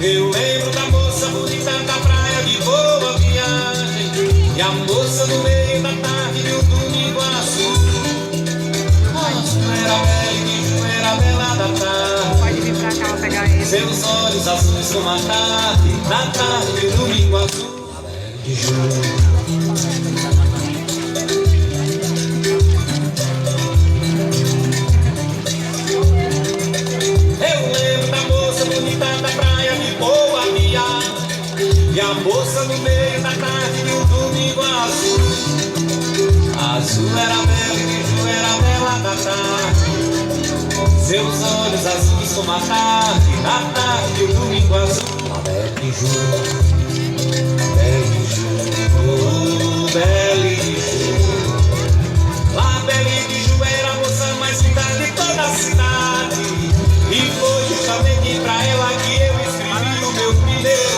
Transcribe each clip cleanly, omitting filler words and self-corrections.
Eu lembro da moça bonita da praia de boa viagem, e a moça no meio da tarde de um domingo azul. Moço era bela e bicho era bela da tarde. Pode vir pra cá, vou pegar ele. Seus olhos azuis como a tarde, da tarde de domingo azul. De julho. E a moça no meio da tarde de um domingo azul. Azul era bela e bicho era bela da tarde. Seus olhos azuis como a tarde, da tarde de um domingo azul. La Belle de Jour, Belle de Jour, oh Belle de Jour. La Belle de Jour era a moça mais linda de toda a cidade. E foi justamente pra ela que eu escrevi o meu primeiro.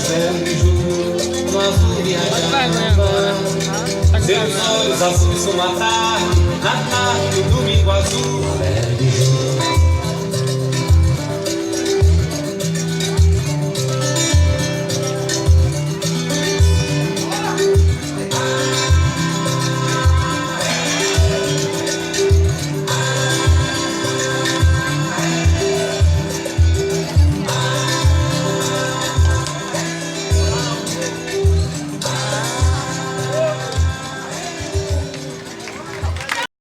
Belle de Jour, no azul viajava. Seus olhos azuis como a tarde.